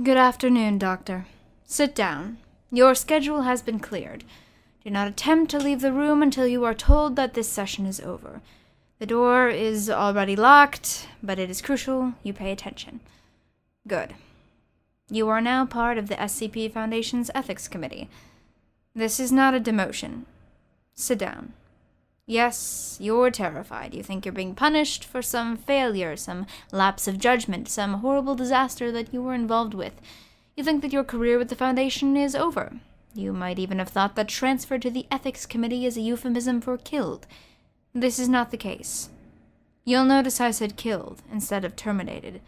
Good afternoon, Doctor. Sit down. Your schedule has been cleared. Do not attempt to leave the room until you are told that this session is over. The door is already locked, but it is crucial you pay attention. Good. You are now part of the SCP Foundation's Ethics Committee. This is not a demotion. Sit down. Yes, you're terrified. You think you're being punished for some failure, some lapse of judgment, some horrible disaster that you were involved with. You think that your career with the Foundation is over. You might even have thought that transfer to the Ethics Committee is a euphemism for killed. This is not the case. You'll notice I said killed instead of terminated.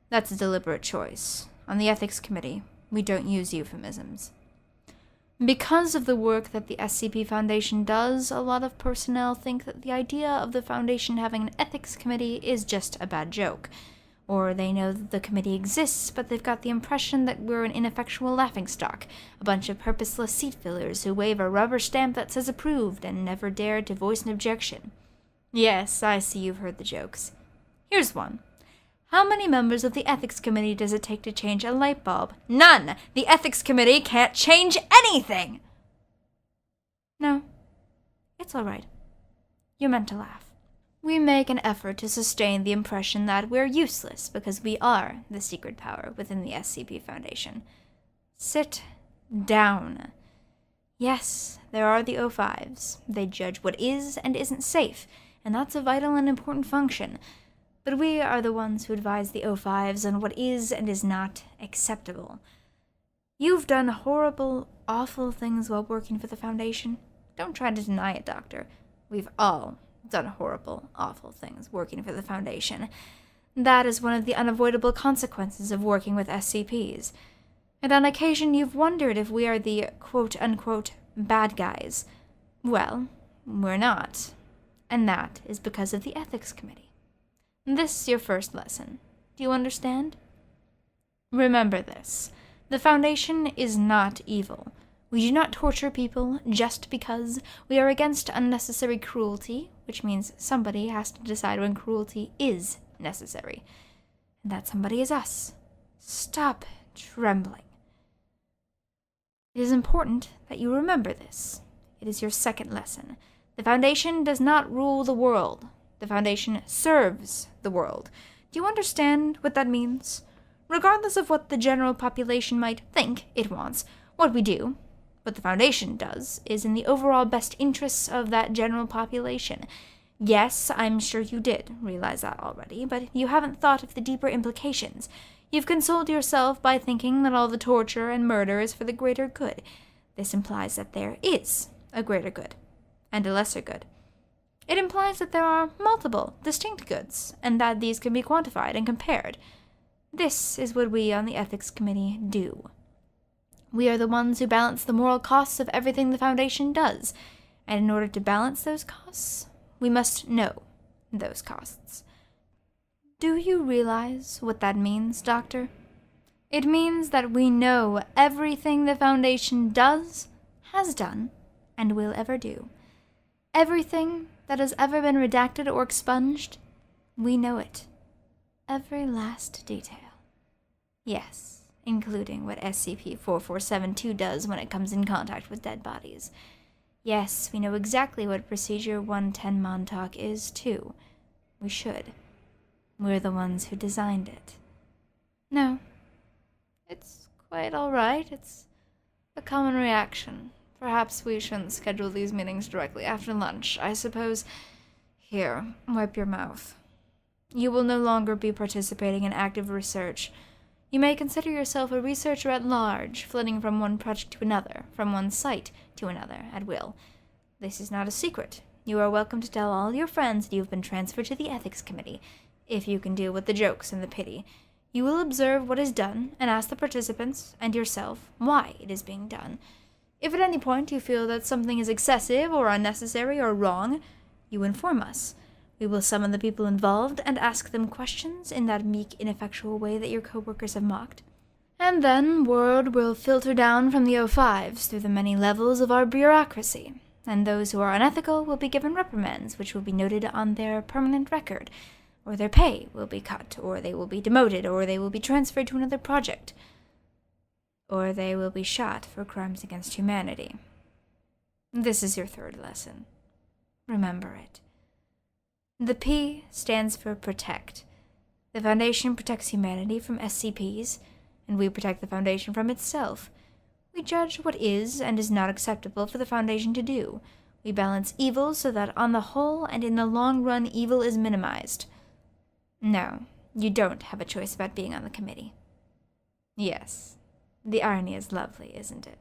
That's a deliberate choice. On the Ethics Committee, we don't use euphemisms. Because of the work that the SCP Foundation does, a lot of personnel think that the idea of the Foundation having an ethics committee is just a bad joke. Or they know that the committee exists, but they've got the impression that we're an ineffectual laughingstock, a bunch of purposeless seat fillers who wave a rubber stamp that says approved and never dare to voice an objection. Yes, I see you've heard the jokes. Here's one. How many members of the Ethics Committee does it take to change a light bulb? None! The Ethics Committee can't change anything! No, it's all right. You're meant to laugh. We make an effort to sustain the impression that we're useless because we are the secret power within the SCP Foundation. Sit down. Yes, there are the O5s. They judge what is and isn't safe, and that's a vital and important function. But we are the ones who advise the O5s on what is and is not acceptable. You've done horrible, awful things while working for the Foundation. Don't try to deny it, Doctor. We've all done horrible, awful things working for the Foundation. That is one of the unavoidable consequences of working with SCPs. And on occasion you've wondered if we are the quote-unquote bad guys. Well, we're not. And that is because of the Ethics Committee. This is your first lesson. Do you understand? Remember this. The Foundation is not evil. We do not torture people just because we are against unnecessary cruelty, which means somebody has to decide when cruelty is necessary. And that somebody is us. Stop trembling. It is important that you remember this. It is your second lesson. The Foundation does not rule the world. The Foundation serves the world. Do you understand what that means? Regardless of what the general population might think it wants, what we do, what the Foundation does, is in the overall best interests of that general population. Yes, I'm sure you did realize that already, but you haven't thought of the deeper implications. You've consoled yourself by thinking that all the torture and murder is for the greater good. This implies that there is a greater good, and a lesser good. It implies that there are multiple, distinct goods, and that these can be quantified and compared. This is what we on the Ethics Committee do. We are the ones who balance the moral costs of everything the Foundation does, and in order to balance those costs, we must know those costs. Do you realize what that means, Doctor? It means that we know everything the Foundation does, has done, and will ever do. Everything that has ever been redacted or expunged, we know it. Every last detail. Yes, including what SCP-4472 does when it comes in contact with dead bodies. Yes, we know exactly what Procedure 110 Montauk is, too. We should. We're the ones who designed it. No. It's quite all right. It's a common reaction. Perhaps we shouldn't schedule these meetings directly after lunch, I suppose. Here, wipe your mouth. You will no longer be participating in active research. You may consider yourself a researcher at large, flitting from one project to another, from one site to another, at will. This is not a secret. You are welcome to tell all your friends that you have been transferred to the Ethics Committee, if you can deal with the jokes and the pity. You will observe what is done, and ask the participants, and yourself, why it is being done. If at any point you feel that something is excessive or unnecessary or wrong, you inform us. We will summon the people involved and ask them questions in that meek, ineffectual way that your co-workers have mocked. And then word will filter down from the O5s through the many levels of our bureaucracy, and those who are unethical will be given reprimands which will be noted on their permanent record, or their pay will be cut, or they will be demoted, or they will be transferred to another project. or they will be shot for crimes against humanity. This is your third lesson. Remember it. The P stands for protect. The Foundation protects humanity from SCPs, and we protect the Foundation from itself. We judge what is and is not acceptable for the Foundation to do. We balance evil so that on the whole and in the long run evil is minimized. No, you don't have a choice about being on the committee. Yes, the irony is lovely, isn't it?